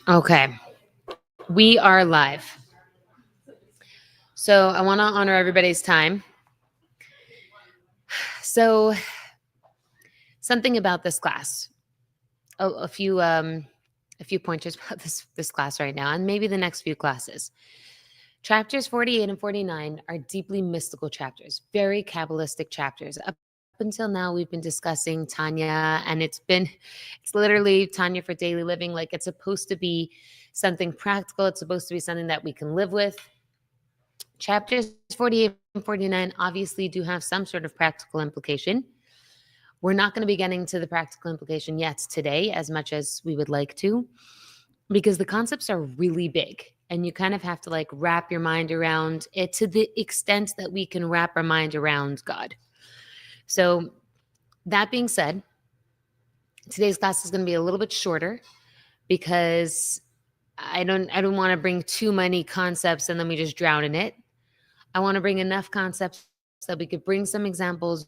Okay, we are live. So I want to honor everybody's time. So something about this class, a few pointers about this class right now, and maybe the next few classes. Chapters 48 and 49 are deeply mystical chapters, very Kabbalistic chapters. Up until now, we've been discussing Tanya, and it's literally Tanya for daily living. Like, it's supposed to be something practical. It's supposed to be something that we can live with. Chapters 48 and 49 obviously do have some sort of practical implication. We're not going to be getting to the practical implication yet today as much as we would like to, because the concepts are really big and you kind of have to like wrap your mind around it to the extent that we can wrap our mind around God. So that being said, today's class is going to be a little bit shorter because I don't want to bring too many concepts and then we just drown in it. I want to bring enough concepts that we could bring some examples,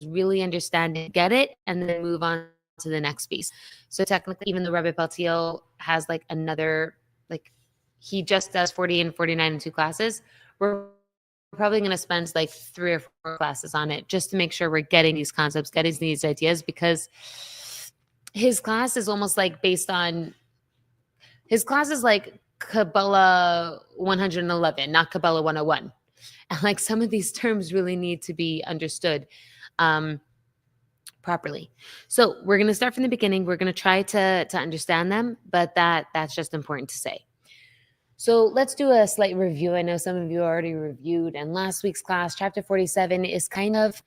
really understand it, get it, and then move on to the next piece. So technically, even though Rabbi Paltiel has like another, like he just does 40 and 49 in 2 classes, we're probably going to spend like 3 or 4 classes on it just to make sure we're getting these concepts, getting these ideas, because his class is almost like based on, his class is like Kabbalah 111, not Kabbalah 101. And like some of these terms really need to be understood properly. So we're going to start from the beginning. We're going to try to understand them, but that's just important to say. So let's do a slight review. I know some of you already reviewed, and last week's class, chapter 47, is kind of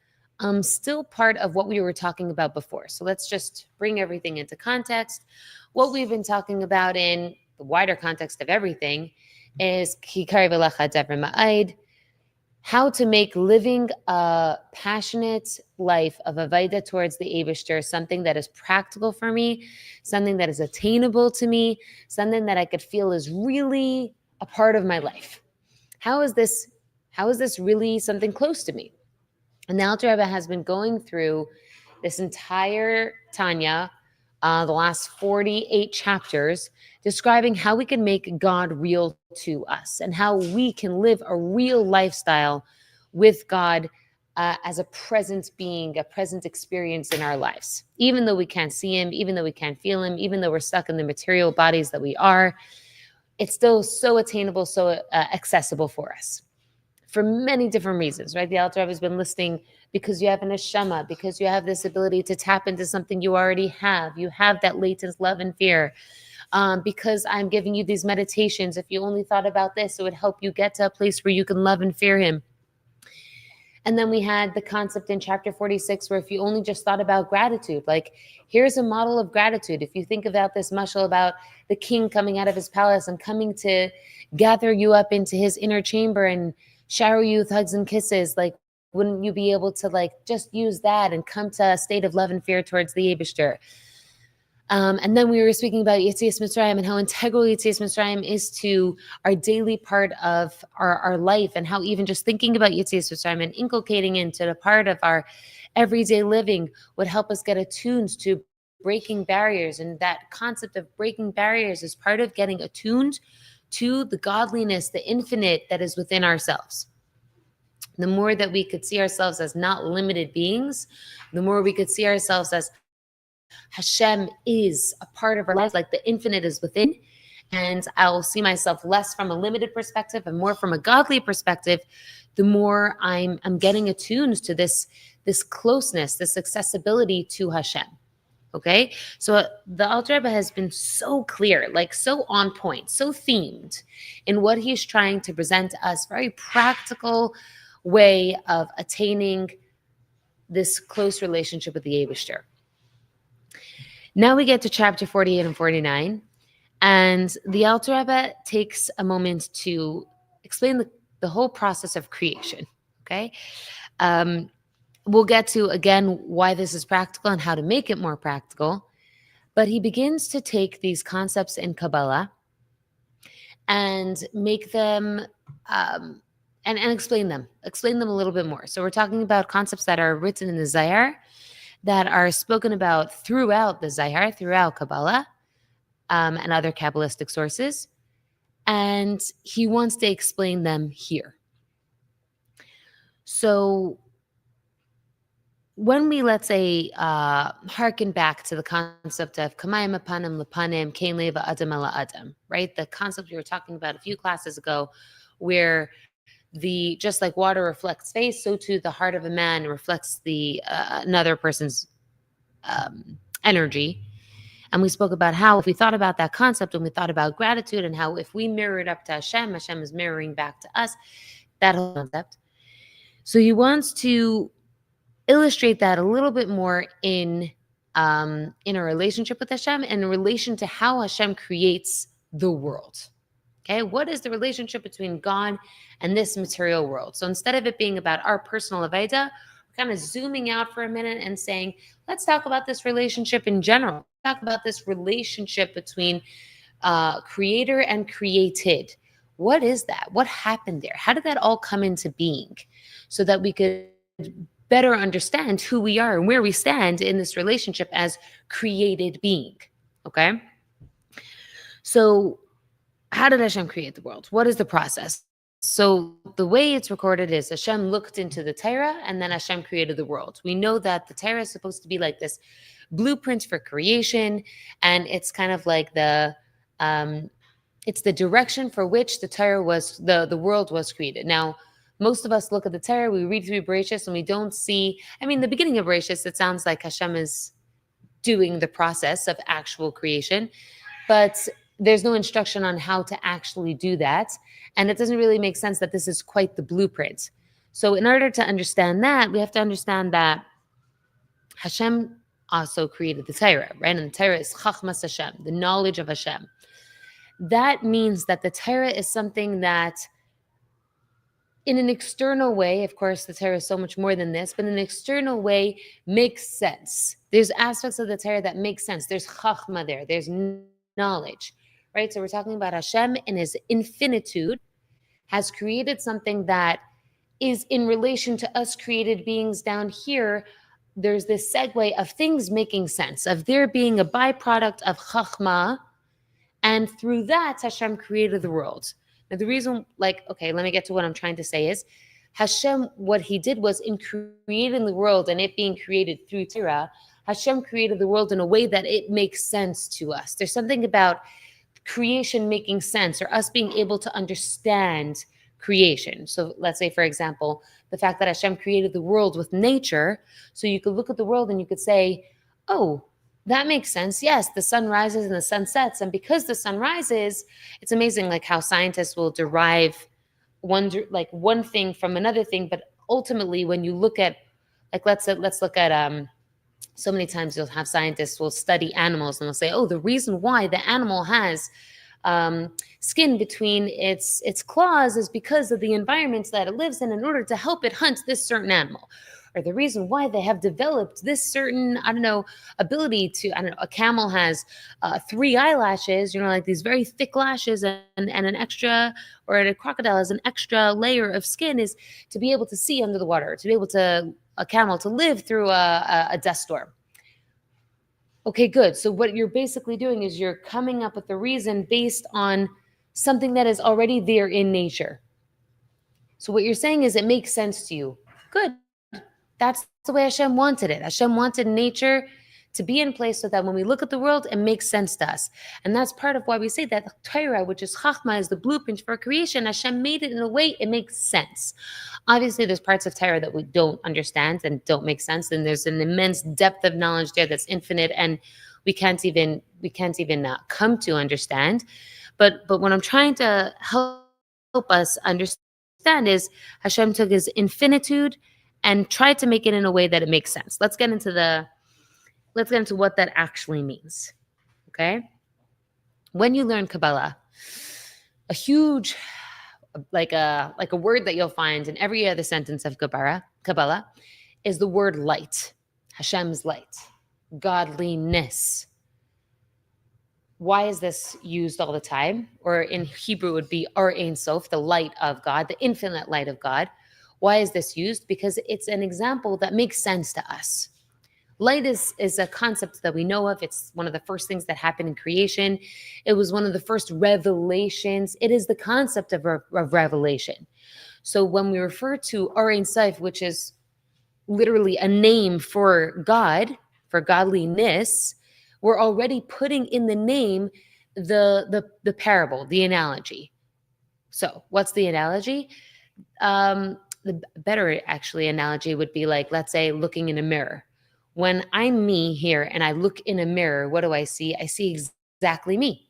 still part of what we were talking about before. So let's just bring everything into context. What we've been talking about in the wider context of everything is how to make living a passionate life of avodah towards the Eibishter something that is practical for me, something that is attainable to me, something that I could feel is really a part of my life. How is this really something close to me? And the Alter Rebbe has been going through this entire Tanya, the last 48 chapters, describing how we can make God real to us and how we can live a real lifestyle with God as a present being, a present experience in our lives. Even though we can't see him, even though we can't feel him, even though we're stuck in the material bodies that we are, it's still so attainable, so accessible for us for many different reasons, right? The Alter Rebbe has been listing because you have an neshama, because you have this ability to tap into something you already have. You have that latent love and fear. Because I'm giving you these meditations. If you only thought about this, it would help you get to a place where you can love and fear him. And then we had the concept in chapter 46 where if you only just thought about gratitude, like here's a model of gratitude. If you think about this mashal about the king coming out of his palace and coming to gather you up into his inner chamber and shower you with hugs and kisses, like wouldn't you be able to like just use that and come to a state of love and fear towards the Eibishter? And then we were speaking about Yetzias Mitzrayim and how integral Yetzias Mitzrayim is to our daily part of our life, and how even just thinking about Yetzias Mitzrayim and inculcating into the part of our everyday living would help us get attuned to breaking barriers. And that concept of breaking barriers is part of getting attuned to the godliness, the infinite that is within ourselves. The more that we could see ourselves as not limited beings, the more we could see ourselves as Hashem is a part of our lives, like the infinite is within, and I'll see myself less from a limited perspective and more from a godly perspective, the more I'm getting attuned to this closeness, this accessibility to Hashem. Okay, so the Alter Rebbe has been so clear, like so on point, so themed in what he's trying to present to us, very practical way of attaining this close relationship with the Eibishter. Now we get to chapter 48 and 49, and the Alter Rebbe takes a moment to explain the whole process of creation, okay? We'll get to, again, why this is practical and how to make it more practical, but he begins to take these concepts in Kabbalah and make them, and explain them a little bit more. So we're talking about concepts that are written in the Zohar that are spoken about throughout the Zohar, throughout Kabbalah, and other Kabbalistic sources. And he wants to explain them here. So when we, let's say, harken back to the concept of kamayim apanim lepanim kein leva adam ela adam, right? The concept we were talking about a few classes ago, where just like water reflects face, so too the heart of a man reflects the another person's energy. And we spoke about how if we thought about that concept and we thought about gratitude and how if we mirror it up to Hashem, Hashem is mirroring back to us, that whole concept. So he wants to illustrate that a little bit more in a relationship with Hashem and in relation to how Hashem creates the world. Okay, what is the relationship between God and this material world? So instead of it being about our personal avodah, we're kind of zooming out for a minute and saying, let's talk about this relationship in general. Talk about this relationship between creator and created. What is that? What happened there? How did that all come into being so that we could better understand who we are and where we stand in this relationship as created being? Okay? So how did Hashem create the world? What is the process? So the way it's recorded is Hashem looked into the Torah and then Hashem created the world. We know that the Torah is supposed to be like this blueprint for creation, and it's kind of like it's the direction for which the world was created. Now, most of us look at the Torah, we read through Bereshis, and we don't see, the beginning of Bereshis, it sounds like Hashem is doing the process of actual creation, but there's no instruction on how to actually do that. And it doesn't really make sense that this is quite the blueprint. So in order to understand that, we have to understand that Hashem also created the Torah, right? And the Torah is Chachmas Hashem, the knowledge of Hashem. That means that the Torah is something that in an external way, of course, the Torah is so much more than this, but in an external way makes sense. There's aspects of the Torah that make sense. There's Chachma there. There's knowledge, right? So we're talking about Hashem in his infinitude has created something that is in relation to us created beings down here. There's this segue of things making sense, of there being a byproduct of Chachma, and through that, Hashem created the world. Now, the reason, let me get to what I'm trying to say is, Hashem, what he did was in creating the world and it being created through Torah, Hashem created the world in a way that it makes sense to us. There's something about creation making sense or us being able to understand creation. So let's say, for example, the fact that Hashem created the world with nature, so you could look at the world and you could say, oh, that makes sense. Yes, the sun rises and the sun sets. And because the sun rises, it's amazing like how scientists will derive one thing from another thing. But ultimately, when you look at, let's look at, so many times you'll have scientists will study animals and they'll say, oh, the reason why the animal has skin between its claws is because of the environments that it lives in order to help it hunt this certain animal. Or the reason why they have developed this certain, ability to, a camel has 3 eyelashes, like these very thick lashes and an extra, or a crocodile has an extra layer of skin is to be able to see under the water, to be able to, a camel to live through a dust storm. Okay, good. So what you're basically doing is you're coming up with a reason based on something that is already there in nature. So what you're saying is it makes sense to you. Good. That's the way Hashem wanted it. Hashem wanted nature to be in place so that when we look at the world, it makes sense to us. And that's part of why we say that the Torah, which is Chachma, is the blueprint for creation. Hashem made it in a way it makes sense. Obviously, there's parts of Torah that we don't understand and don't make sense. And there's an immense depth of knowledge there that's infinite and we can't even come to understand. But what I'm trying to help us understand is Hashem took his infinitude and tried to make it in a way that it makes sense. Let's get into what that actually means. Okay? When you learn Kabbalah, a huge, like a word that you'll find in every other sentence of Kabbalah is the word light. Hashem's light. Godliness. Why is this used all the time? Or in Hebrew it would be Or Ein Sof, the light of God, the infinite light of God. Why is this used? Because it's an example that makes sense to us. Light is a concept that we know of. It's one of the first things that happened in creation. It was one of the first revelations. It is the concept of revelation. So when we refer to Or Ein Sof, which is literally a name for God, for godliness, we're already putting in the name the parable, the analogy. So what's the analogy? The better actually analogy would be like, let's say, looking in a mirror. When I'm me here and I look in a mirror, what do I see? I see exactly me.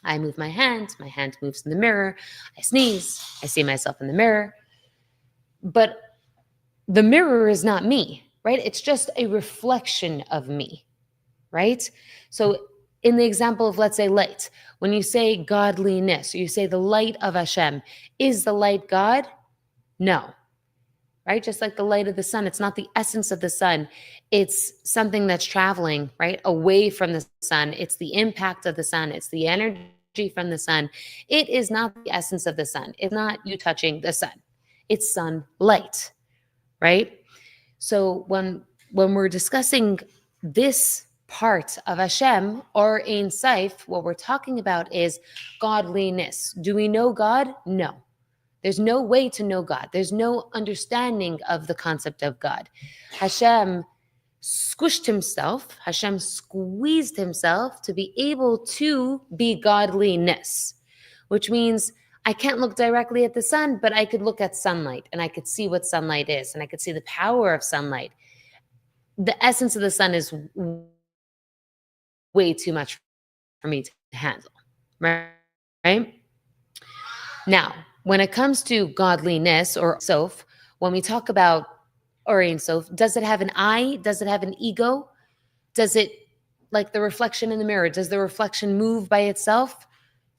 I move my hand moves in the mirror. I sneeze, I see myself in the mirror. But the mirror is not me, right? It's just a reflection of me, right? So in the example of, let's say, light, when you say godliness, or you say the light of Hashem, is the light God? No, right? Just like the light of the sun, it's not the essence of the sun. It's something that's traveling, right, away from the sun. It's the impact of the sun. It's the energy from the sun. It is not the essence of the sun. It's not you touching the sun. It's sunlight, right? So when we're discussing this part of Hashem, or Ein Sof, what we're talking about is godliness. Do we know God? No. There's no way to know God. There's no understanding of the concept of God. Hashem squished himself, Hashem squeezed himself to be able to be godliness, which means I can't look directly at the sun, but I could look at sunlight and I could see what sunlight is and I could see the power of sunlight. The essence of the sun is way too much for me to handle, right? Now, when it comes to godliness or Sof, when we talk about Or Ein Sof, does it have an I? Does it have an ego? Does it, like the reflection in the mirror, does the reflection move by itself?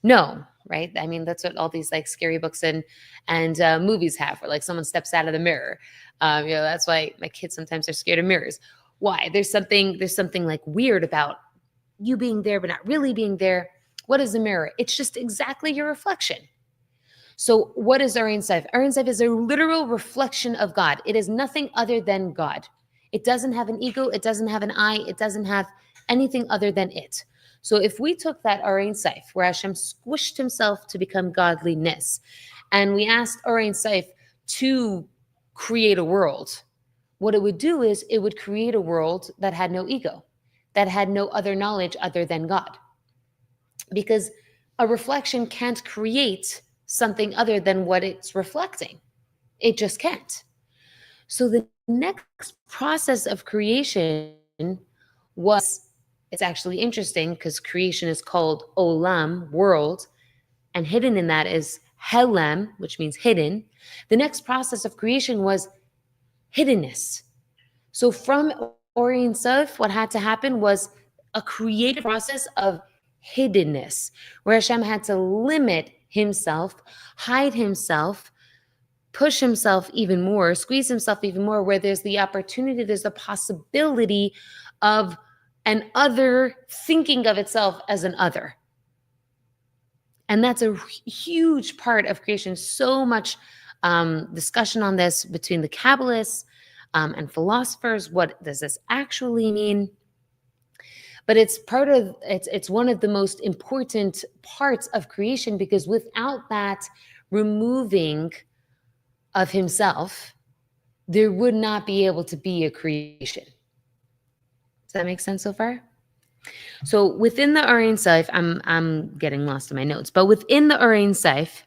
No, right? I mean, that's what all these like scary books and movies have, where like someone steps out of the mirror. That's why my kids sometimes are scared of mirrors. Why? There's something like weird about you being there, but not really being there. What is a mirror? It's just exactly your reflection. So what is Or Ein Sof? Or Ein Sof is a literal reflection of God. It is nothing other than God. It doesn't have an ego. It doesn't have an I. It doesn't have anything other than it. So if we took that Or Ein Sof, where Hashem squished himself to become godliness, and we asked Or Ein Sof to create a world, what it would do is it would create a world that had no ego, that had no other knowledge other than God. Because a reflection can't create something other than what it's reflecting. It just can't. So the next process of creation was, it's actually interesting because creation is called olam, world, and hidden in that is helem, which means hidden. The next process of creation was hiddenness. So from Or Ein Sof, what had to happen was a creative process of hiddenness, where Hashem had to limit himself, hide himself, push himself even more, squeeze himself even more, where there's the opportunity, there's the possibility of an other thinking of itself as an other. And that's a huge part of creation. So much discussion on this between the Kabbalists and philosophers. What does this actually mean? But it's one of the most important parts of creation, because without that removing of himself, there would not be able to be a creation. Does that make sense so far? So within the Or Ein Sof, I'm getting lost in my notes, but within the Or Ein Sof,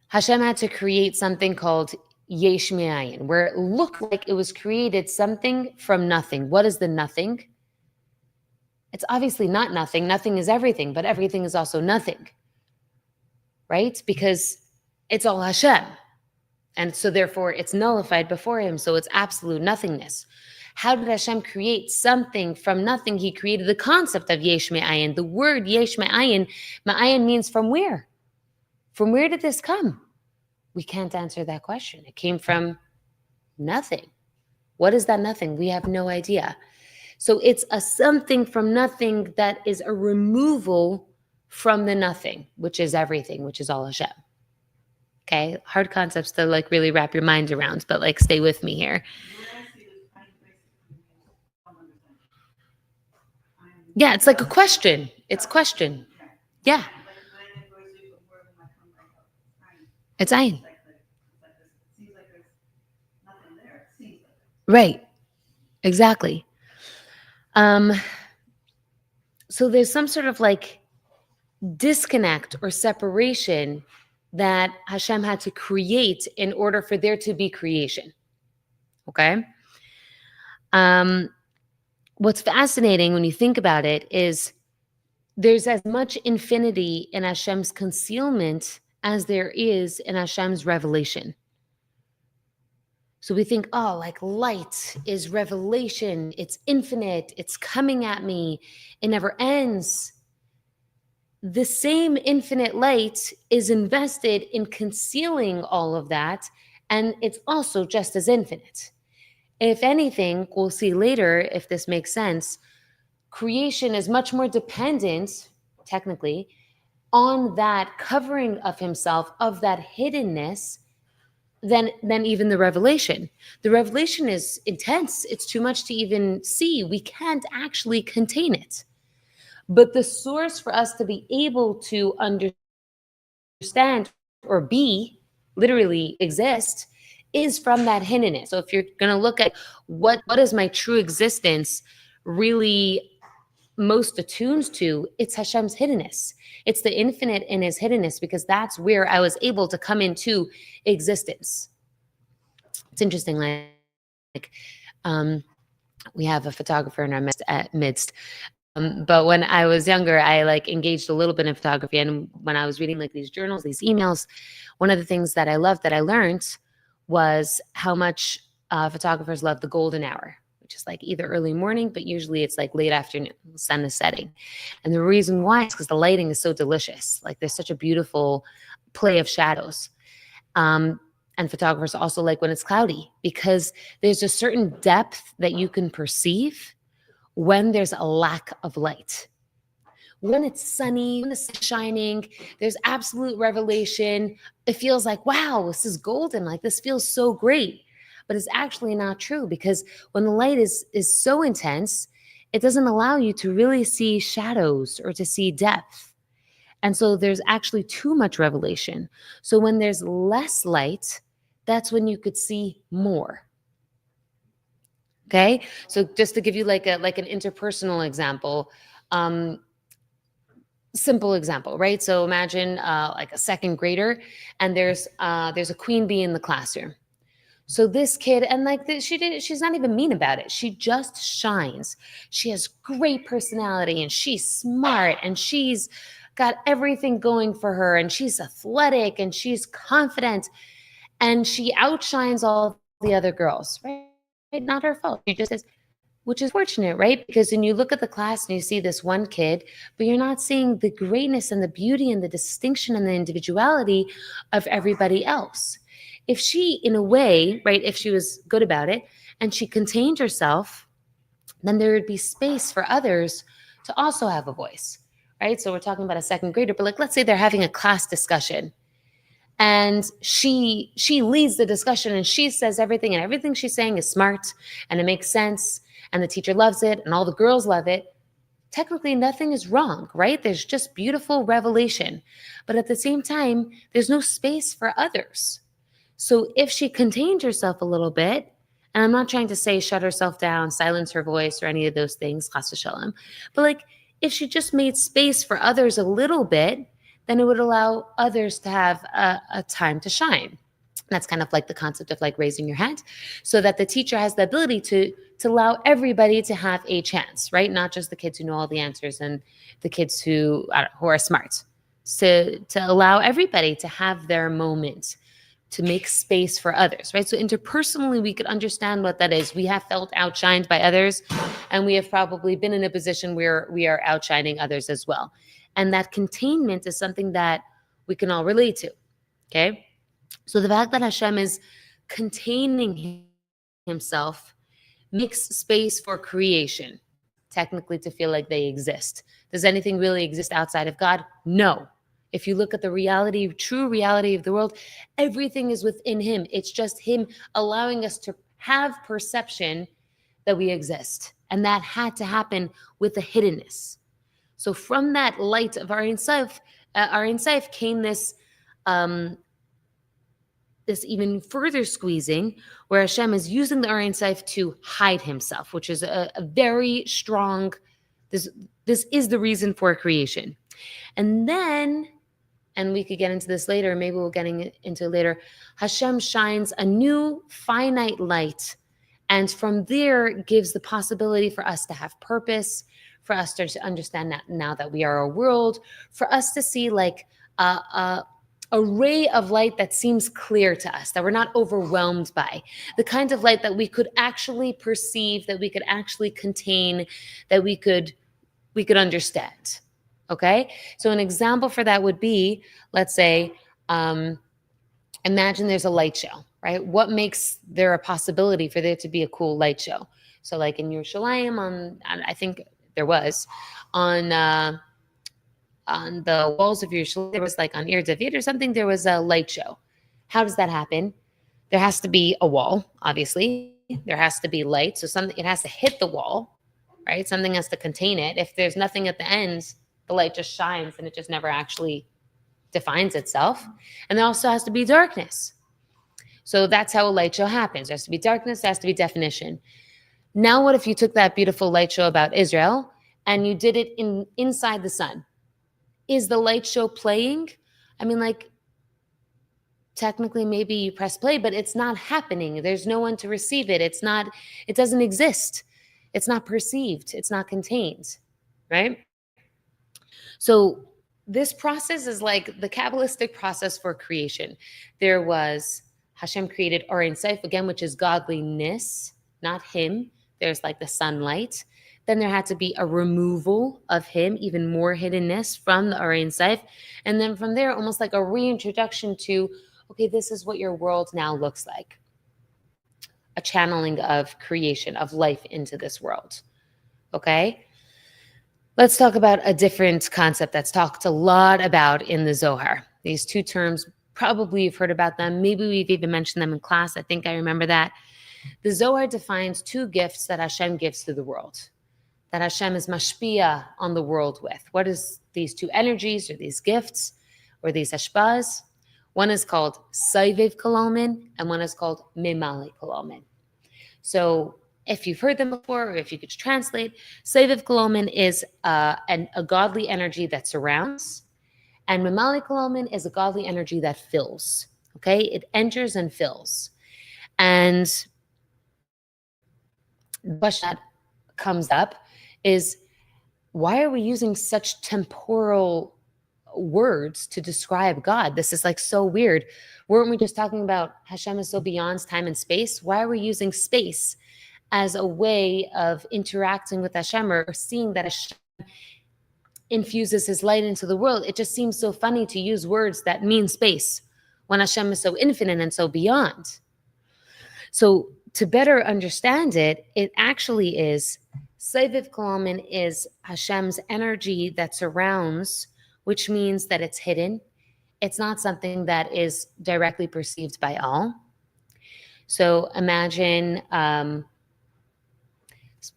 Hashem had to create something called Yesh Me'ayin, where it looked like it was created something from nothing. What is the nothing? It's obviously not nothing. Nothing is everything, but everything is also nothing, right? Because it's all Hashem. And so therefore it's nullified before him. So it's absolute nothingness. How did Hashem create something from nothing? He created the concept of Yesh Me'ayin. The word Yesh Me'ayin, Me'ayin means from where? From where did this come? We can't answer that question. It came from nothing. What is that nothing? We have no idea. So it's a something from nothing that is a removal from the nothing, which is everything, which is all Hashem. Okay, hard concepts to like really wrap your mind around, but like stay with me here. Yeah, it's like a question. It's question. Yeah, it's ayin. Right. Exactly. Um, so there's some sort of like disconnect or separation that Hashem had to create in order for there to be creation. Okay. Um, what's fascinating when you think about it is there's as much infinity in Hashem's concealment as there is in Hashem's revelation. So we think, oh, like light is revelation, it's infinite, it's coming at me, it never ends. The same infinite light is invested in concealing all of that, and it's also just as infinite. If anything, we'll see later if this makes sense, creation is much more dependent, technically, on that covering of himself, of that hiddenness, than even the revelation. The revelation is intense. It's too much to even see. We can't actually contain it. But the source for us to be able to understand or be, literally exist, is from that hiddenness. So if you're going to look at what is my true existence really most attuned to, it's Hashem's hiddenness. It's the infinite in his hiddenness, because that's where I was able to come into existence. It's interesting, like we have a photographer in our midst. But when I was younger, I like engaged a little bit in photography. And when I was reading like these journals, these emails, one of the things that I loved that I learned was how much photographers love the golden hour, which is like either early morning, but usually it's like late afternoon, the sun is setting. And the reason why is because the lighting is so delicious. Like there's such a beautiful play of shadows. And photographers also like when it's cloudy, because there's a certain depth that you can perceive when there's a lack of light. When it's sunny, when the sun's shining, there's absolute revelation. It feels like, wow, this is golden. Like this feels so great. But it's actually not true, because when the light is so intense, it doesn't allow you to really see shadows or to see depth. And so there's actually too much revelation. So when there's less light, that's when you could see more. Okay. So just to give you like an interpersonal example, simple example, right? So imagine like a second grader, and there's a queen bee in the classroom. So this kid, and like this, she's not even mean about it. She just shines. She has great personality, and she's smart, and she's got everything going for her, and she's athletic, and she's confident, and she outshines all the other girls, right? Not her fault. She just is, which is fortunate, right? Because when you look at the class and you see this one kid, but you're not seeing the greatness and the beauty and the distinction and the individuality of everybody else. If she, in a way, right, if she was good about it and she contained herself, then there would be space for others to also have a voice, right? So we're talking about a second grader, but like, let's say they're having a class discussion, and she leads the discussion, and she says everything, and everything she's saying is smart and it makes sense, and the teacher loves it and all the girls love it. Technically nothing is wrong, right? There's just beautiful revelation, but at the same time there's no space for others. So if she contained herself a little bit, and I'm not trying to say shut herself down, silence her voice, or any of those things, chas v'shalom, but like if she just made space for others a little bit, then it would allow others to have a time to shine. That's kind of like the concept of like raising your hand, so that the teacher has the ability to allow everybody to have a chance, right? Not just the kids who know all the answers and the kids who are smart. So to allow everybody to have their moment, to make space for others, right? So interpersonally, we could understand what that is. We have felt outshined by others, and we have probably been in a position where we are outshining others as well. And that containment is something that we can all relate to, okay? So the fact that Hashem is containing himself makes space for creation, technically, to feel like they exist. Does anything really exist outside of God? No. If you look at the reality, true reality of the world, everything is within him. It's just him allowing us to have perception that we exist. And that had to happen with the hiddenness. So from that light of our Insaif came this even further squeezing, where Hashem is using the Aryan Saif to hide himself, which is a very strong, this is the reason for creation. And then, and we could get into this later, maybe we'll get into it later, Hashem shines a new finite light, and from there gives the possibility for us to have purpose, for us to understand that now that we are a world, for us to see like a ray of light that seems clear to us, that we're not overwhelmed by, the kind of light that we could actually perceive, that we could actually contain, that we could understand. Okay? So an example for that would be, let's say, imagine there's a light show, right? What makes there a possibility for there to be a cool light show? So like in Yerushalayim, I think there was, on the walls of Yerushalayim, there was like on Ir David or something, there was a light show. How does that happen? There has to be a wall, obviously. There has to be light. So it has to hit the wall, right? Something has to contain it. If there's nothing at the end, the light just shines and it just never actually defines itself. And there also has to be darkness. So that's how a light show happens. There has to be darkness, there has to be definition. Now what if you took that beautiful light show about Israel and you did it inside the sun? Is the light show playing? I mean, like, technically maybe you press play, but it's not happening. There's no one to receive it. It doesn't exist. It's not perceived. It's not contained, right? So this process is like the Kabbalistic process for creation. There was, Hashem created Or Ein Sof, again, which is godliness, not him. There's like the sunlight. Then there had to be a removal of him, even more hiddenness from the Or Ein Sof. And then from there, almost like a reintroduction to, okay, this is what your world now looks like. A channeling of creation, of life into this world. Okay? Let's talk about a different concept that's talked a lot about in the Zohar. These two terms, probably you've heard about them. Maybe we've even mentioned them in class. I think I remember that. The Zohar defines two gifts that Hashem gives to the world, that Hashem is mashpia on the world with. What is these two energies or these gifts or these hashpahs? One is called Sovev and one is called Memalei. So if you've heard them before, or if you could translate, Sovev is a godly energy that surrounds, and Memalei is a godly energy that fills. Okay, it enters and fills. And the question that comes up is, why are we using such temporal words to describe God? This is like so weird. Weren't we just talking about Hashem is so beyond time and space? Why are we using space as a way of interacting with Hashem, or seeing that Hashem infuses his light into the world? It just seems so funny to use words that mean space when Hashem is so infinite and so beyond. So to better understand it, it actually is, Sovev is Hashem's energy that surrounds, which means that it's hidden. It's not something that is directly perceived by all. So imagine,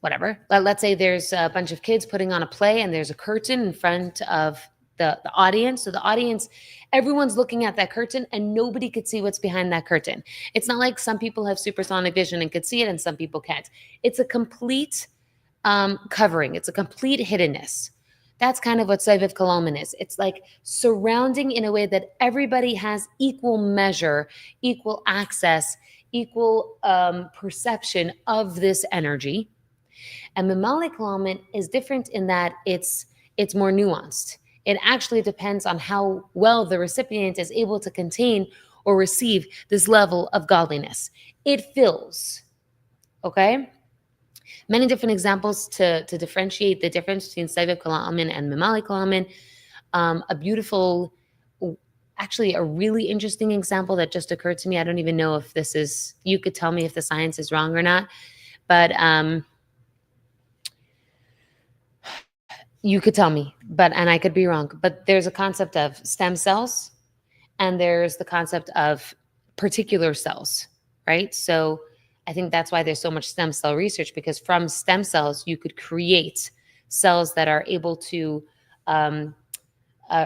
whatever. Let's say there's a bunch of kids putting on a play and there's a curtain in front of the audience. So the audience, everyone's looking at that curtain and nobody could see what's behind that curtain. It's not like some people have supersonic vision and could see it and some people can't. It's a complete covering. It's a complete hiddenness. That's kind of what Sovev is. It's like surrounding in a way that everybody has equal measure, equal access, equal perception of this energy. And Memalei is different in that it's more nuanced. It actually depends on how well the recipient is able to contain or receive this level of godliness. It fills, okay? Many different examples to differentiate the difference between Sovev and Memalei. A beautiful, actually a really interesting example that just occurred to me. I don't even know if this is, you could tell me if the science is wrong or not, but you could tell me, and I could be wrong, but there's a concept of stem cells and there's the concept of particular cells, right? So I think that's why there's so much stem cell research, because from stem cells, you could create cells that are able to um,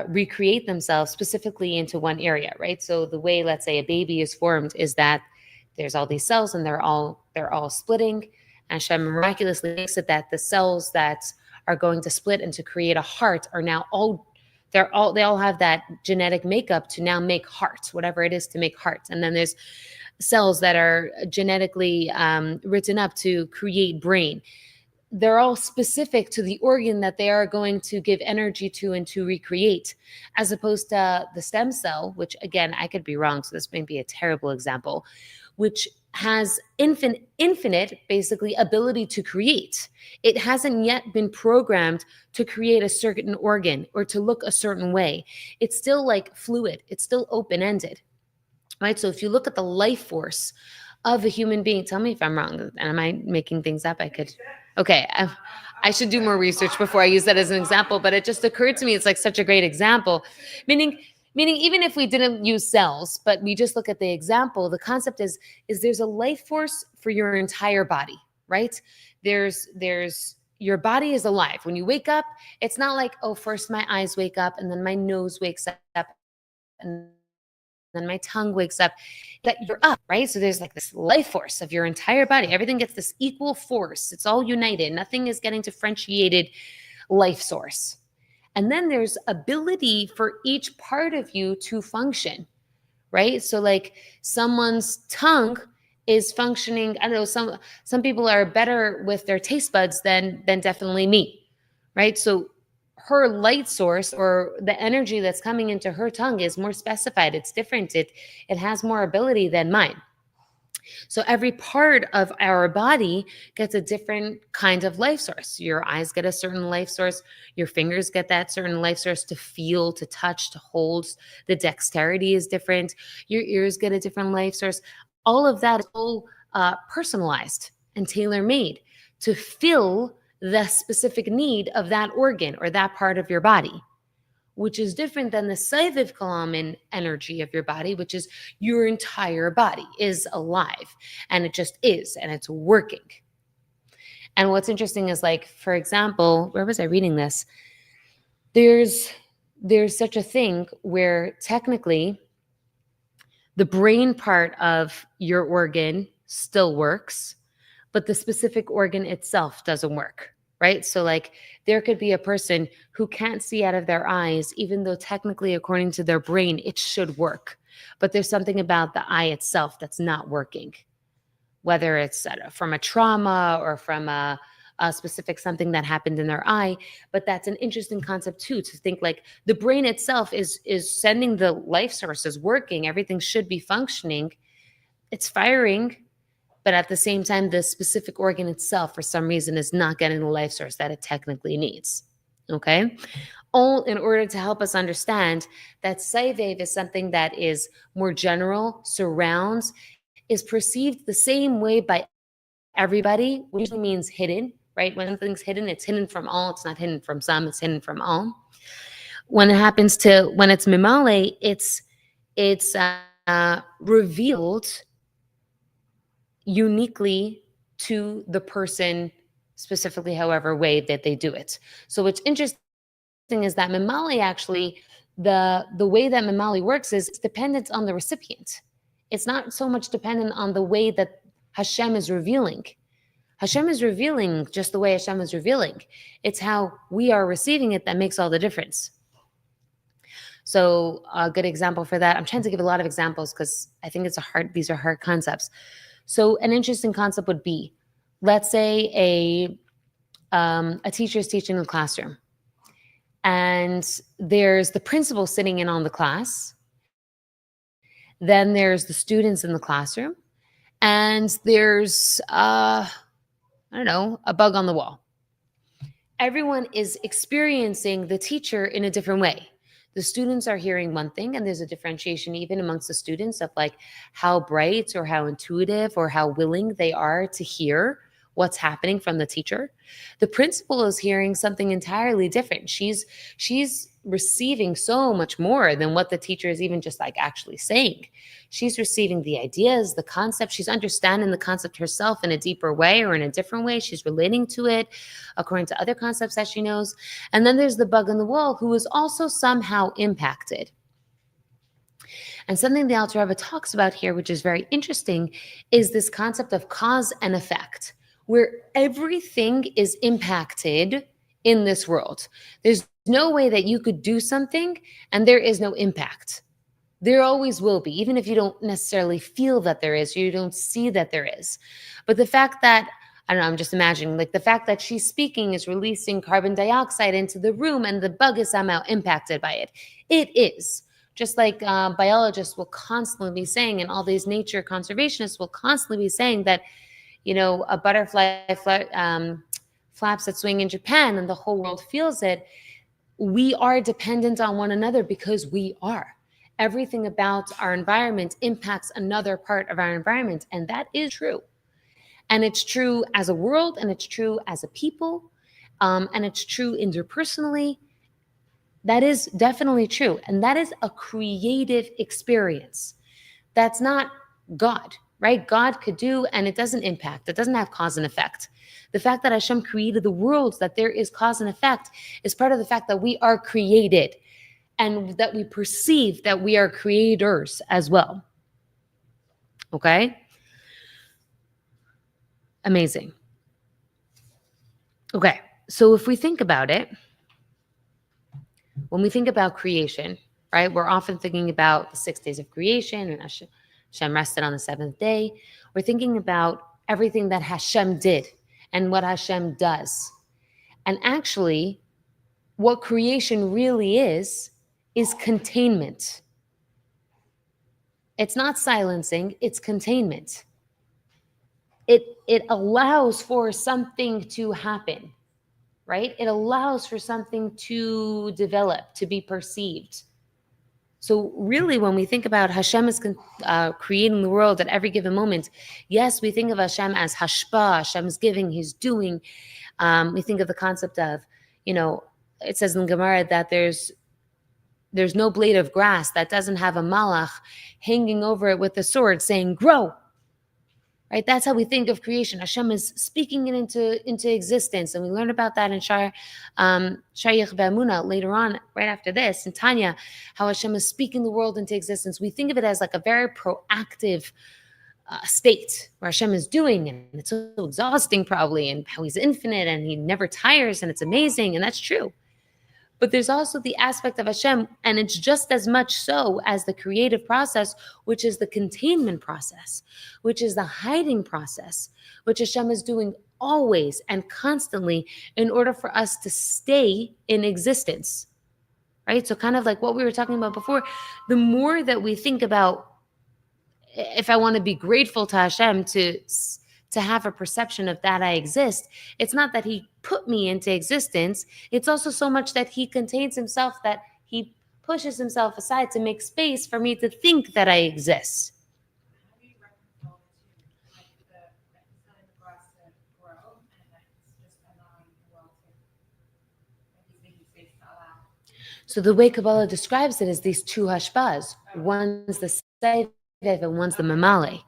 recreate themselves specifically into one area, right? So the way, let's say, a baby is formed is that there's all these cells and they're all splitting, and Hashem miraculously makes it that the cells that are going to split and to create a heart are now they all have that genetic makeup to now make hearts, whatever it is to make hearts. And then there's cells that are genetically written up to create brain. They're all specific to the organ that they are going to give energy to and to recreate, as opposed to the stem cell, which, again, I could be wrong, so this may be a terrible example, which has infinite basically ability to create. It hasn't yet been programmed to create a certain organ or to look a certain way. It's still like fluid. It's still open-ended, right? So if you look at the life force of a human being, tell me if I'm wrong. And am I making things up? Okay. I should do more research before I use that as an example, but it just occurred to me it's like such a great example. Meaning even if we didn't use cells, but we just look at the example, the concept is there's a life force for your entire body, right? There's your body is alive. When you wake up, it's not like, oh, first my eyes wake up and then my nose wakes up and then my tongue wakes up, that you're up, right? So there's like this life force of your entire body. Everything gets this equal force. It's all united. Nothing is getting differentiated life source. And then there's ability for each part of you to function, right? So like someone's tongue is functioning. I don't know, some people are better with their taste buds than definitely me, right? So her light source or the energy that's coming into her tongue is more specified. It's different. It has more ability than mine. So every part of our body gets a different kind of life source. Your eyes get a certain life source. Your fingers get that certain life source to feel, to touch, to hold. The dexterity is different. Your ears get a different life source. All of that is all personalized and tailor-made to fill the specific need of that organ or that part of your body, which is different than the Sovev Kalmen energy of your body, which is your entire body is alive and it just is and it's working. And what's interesting is, like, for example, where was I reading this? There's such a thing where technically the brain part of your organ still works, but the specific organ itself doesn't work, right? So like there could be a person who can't see out of their eyes, even though technically, according to their brain, it should work. But there's something about the eye itself that's not working, whether it's from a trauma or from a specific something that happened in their eye. But that's an interesting concept too, to think like the brain itself is sending the life sources working. Everything should be functioning. It's firing. But at the same time, the specific organ itself, for some reason, is not getting the life source that it technically needs, okay? All in order to help us understand that Sovev is something that is more general, surrounds, is perceived the same way by everybody, which usually means hidden, right? When something's hidden, it's hidden from all. It's not hidden from some, it's hidden from all. When it's Memalei, it's revealed uniquely to the person, specifically, however way that they do it. So what's interesting is that Memalei actually, the way that Memalei works is it's dependent on the recipient. It's not so much dependent on the way that Hashem is revealing. Hashem is revealing just the way Hashem is revealing. It's how we are receiving it that makes all the difference. So a good example for that, I'm trying to give a lot of examples because I think these are hard concepts. So an interesting concept would be, let's say a teacher is teaching in the classroom, and there's the principal sitting in on the class. Then there's the students in the classroom, and there's a bug on the wall. Everyone is experiencing the teacher in a different way. The students are hearing one thing, and there's a differentiation even amongst the students of like how bright or how intuitive or how willing they are to hear what's happening from the teacher. The principal is hearing something entirely different. She's receiving so much more than what the teacher is even just like actually saying. She's receiving the ideas, the concept. She's understanding the concept herself in a deeper way or in a different way. She's relating to it according to other concepts that she knows. And then there's the bug in the wall who is also somehow impacted. And something the Alter Rebbe talks about here, which is very interesting, is this concept of cause and effect, where everything is impacted in this world. There's no way that you could do something and there is no impact. There always will be, even if you don't necessarily feel that there is, you don't see that there is. But the fact that, I don't know, I'm just imagining, like the fact that she's speaking is releasing carbon dioxide into the room and the bug is somehow impacted by it. It is. Just like biologists will constantly be saying, and all these nature conservationists will constantly be saying that, a butterfly flaps its wing in Japan and the whole world feels it. We are dependent on one another because we are. Everything about our environment impacts another part of our environment, and that is true. And it's true as a world, and it's true as a people, and it's true interpersonally. That is definitely true. And that is a creative experience. That's not God, right? God could do, and it doesn't impact. It doesn't have cause and effect. The fact that Hashem created the world, that there is cause and effect, is part of the fact that we are created and that we perceive that we are creators as well. Okay? Amazing. Okay, so if we think about it, when we think about creation, right, we're often thinking about the 6 days of creation and Hashem rested on the seventh day. We're thinking about everything that Hashem did and what Hashem does. And actually, what creation really is containment. It's not silencing, it's containment. It allows for something to happen. Right? It allows for something to develop, to be perceived. So really, when we think about Hashem is creating the world at every given moment, yes, we think of Hashem as hashpa, Hashem's giving, He's doing. We think of the concept of, it says in Gemara that there's no blade of grass that doesn't have a malach hanging over it with a sword saying, grow. Right? That's how we think of creation. Hashem is speaking it into existence. And we learn about that in Shayach Be'amuna later on, right after this, in Tanya, how Hashem is speaking the world into existence. We think of it as like a very proactive state where Hashem is doing, and it's so exhausting probably, and how He's infinite and He never tires, and it's amazing, and that's true. But there's also the aspect of Hashem, and it's just as much so as the creative process, which is the containment process, which is the hiding process, which Hashem is doing always and constantly in order for us to stay in existence, right? So kind of like what we were talking about before, the more that we think about, if I want to be grateful to Hashem to have a perception of that I exist, it's not that He put me into existence. It's also so much that He contains Himself, that He pushes Himself aside to make space for me to think that I exist. How do you reconcile the two? Like telling the grass to grow, and then just allowing the world to, He's making space to allow. So the way Kabbalah describes it is these two hashpas. One's the Sovev and one's the Memalei.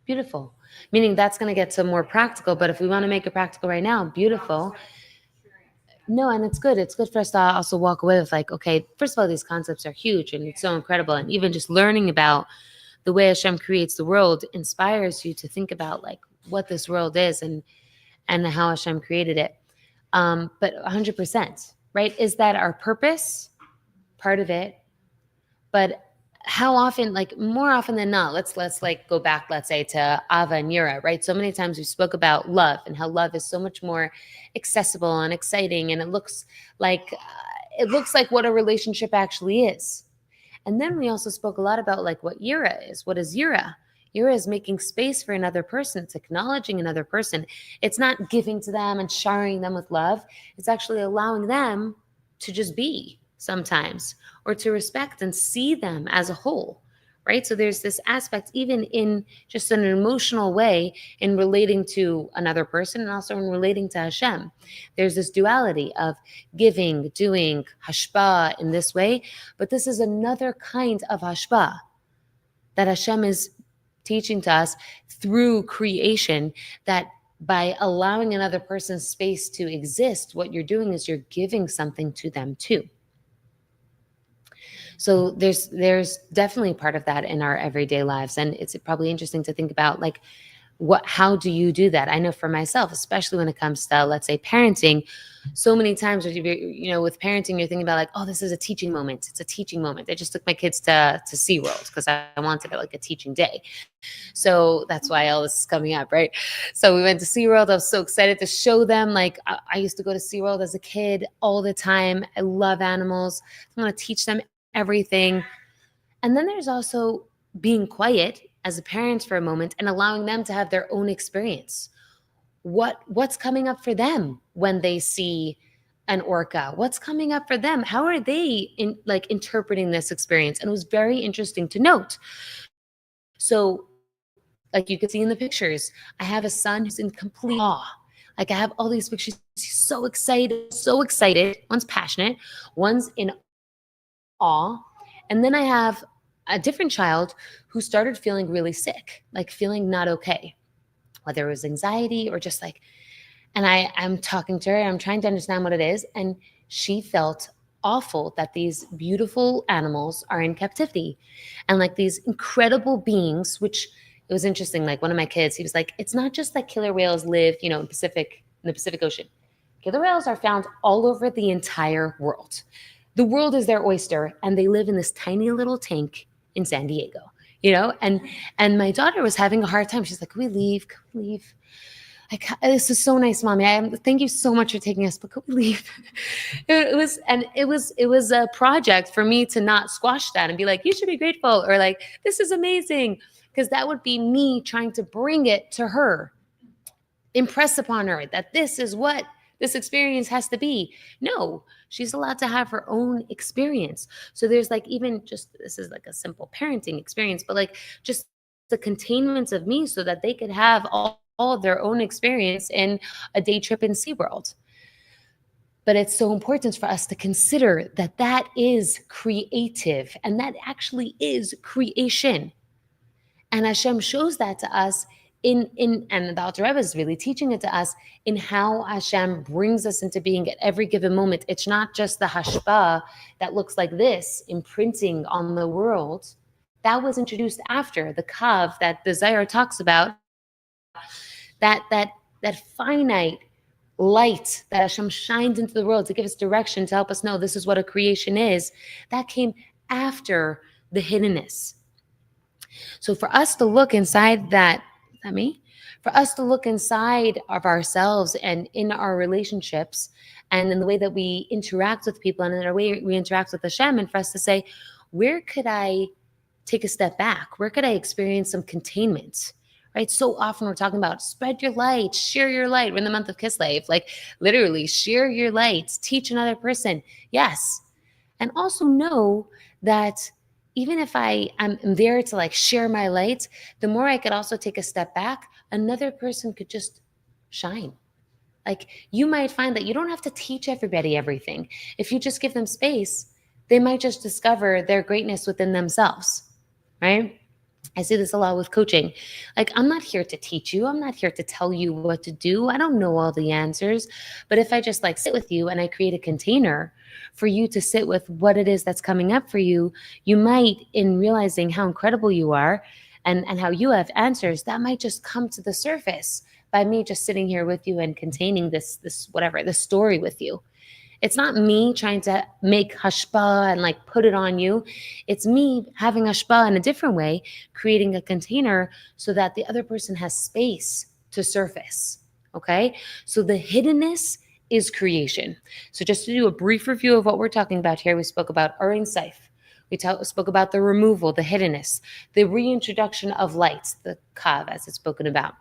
Beautiful. Meaning that's going to get some more practical, but if we want to make it practical right now, beautiful. No, and it's good. It's good for us to also walk away with like, okay, first of all, these concepts are huge and it's so incredible. And even just learning about the way Hashem creates the world inspires you to think about like what this world is and how Hashem created it. But 100%, right? Is that our purpose? Part of it. But how often, like more often than not, let's like go back, let's say to Ava and Yira, right? So many times we spoke about love and how love is so much more accessible and exciting, and it looks like what a relationship actually is. And then we also spoke a lot about like what Yira is. What is Yira? Yira is making space for another person. It's acknowledging another person. It's not giving to them and showering them with love. It's actually allowing them to just be sometimes, or to respect and see them as a whole, right? So there's this aspect, even in just an emotional way, in relating to another person and also in relating to Hashem. There's this duality of giving, doing, hashpa in this way, but this is another kind of hashpa that Hashem is teaching to us through creation, that by allowing another person's space to exist, what you're doing is you're giving something to them too. So there's definitely part of that in our everyday lives, and it's probably interesting to think about, like, how do you do that? I know for myself, especially when it comes to, let's say, parenting, so many times with parenting, you're thinking about, like, oh, this is a teaching moment. It's a teaching moment. I just took my kids to SeaWorld because I wanted it like a teaching day. So that's why all this is coming up, right? So we went to SeaWorld. I was so excited to show them. Like, I used to go to SeaWorld as a kid all the time. I love animals. I'm going to teach them everything. And then there's also being quiet as a parent for a moment and allowing them to have their own experience. What's coming up for them when they see an orca? What's coming up for them? How are they interpreting this experience? And it was very interesting to note. So, like you could see in the pictures, I have a son who's in complete awe. Like, I have all these pictures. He's so excited. One's passionate, one's in awe. And then I have a different child who started feeling really sick, like feeling not okay, whether it was anxiety or just like, and I'm talking to her, I'm trying to understand what it is. And she felt awful that these beautiful animals are in captivity, and like these incredible beings, which it was interesting. Like, one of my kids, he was like, it's not just that killer whales live, in the Pacific Ocean. Killer whales are found all over the entire world. The world is their oyster, and they live in this tiny little tank in San Diego, and my daughter was having a hard time. She's like, can we leave? Like, this is so nice, Mommy. Thank you so much for taking us, but could we leave? It was a project for me to not squash that and be like, you should be grateful, or like, this is amazing, because that would be me trying to bring it to her, impress upon her that this is what this experience has to be. No, she's allowed to have her own experience. So there's like, even just, this is like a simple parenting experience, but like just the containments of me so that they could have all of their own experience in a day trip in SeaWorld. But it's so important for us to consider that that is creative, and that actually is creation. And Hashem shows that to us and the Alter Rebbe is really teaching it to us in how Hashem brings us into being at every given moment. It's not just the hashpa that looks like this, imprinting on the world. That was introduced after the kav that the Zohar talks about, that finite light that Hashem shines into the world to give us direction, to help us know this is what a creation is. That came after the hiddenness. So for us to look inside for us to look inside of ourselves and in our relationships and in the way that we interact with people and in the way we interact with Hashem, and for us to say, where could I take a step back? Where could I experience some containment? Right? So often we're talking about spread your light, share your light. We're in the month of Kislev, like literally share your light, teach another person. Yes. And also know that even if I am there to like share my light, the more I could also take a step back, another person could just shine. Like, you might find that you don't have to teach everybody everything. If you just give them space, they might just discover their greatness within themselves, right? I see this a lot with coaching. Like, I'm not here to teach you. I'm not here to tell you what to do. I don't know all the answers. But if I just like sit with you and I create a container for you to sit with what it is that's coming up for you, you might, in realizing how incredible you are and how you have answers, that might just come to the surface by me just sitting here with you and containing this story with you. It's not me trying to make hashpa and like put it on you. It's me having hashpa in a different way, creating a container so that the other person has space to surface. Okay? So the hiddenness is creation. So just to do a brief review of what we're talking about here, we spoke about Urin Seif. spoke about the removal, the hiddenness, the reintroduction of light, the kav, as it's spoken about.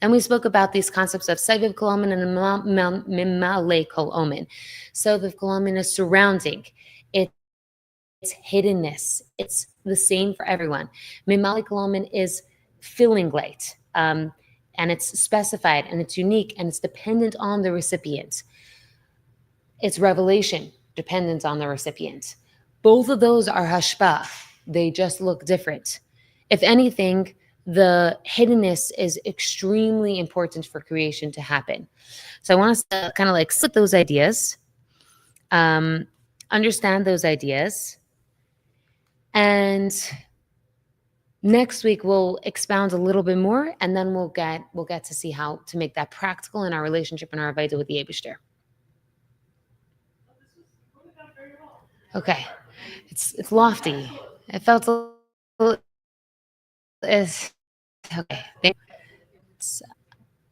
Then we spoke about these concepts of Sovev and Memalei kol omen. Sovev is surrounding. It's hiddenness. It's the same for everyone. Memalei kol is filling light. And it's specified and it's unique and it's dependent on the recipient. It's revelation, dependent on the recipient. Both of those are hashpah. They just look different. If anything, the hiddenness is extremely important for creation to happen. So I want us to kind of like slip those ideas, understand those ideas, and next week we'll expound a little bit more, and then we'll get to see how to make that practical in our relationship and our avodah with the Eibishter. Okay, it's lofty. It felt a little. Okay. It's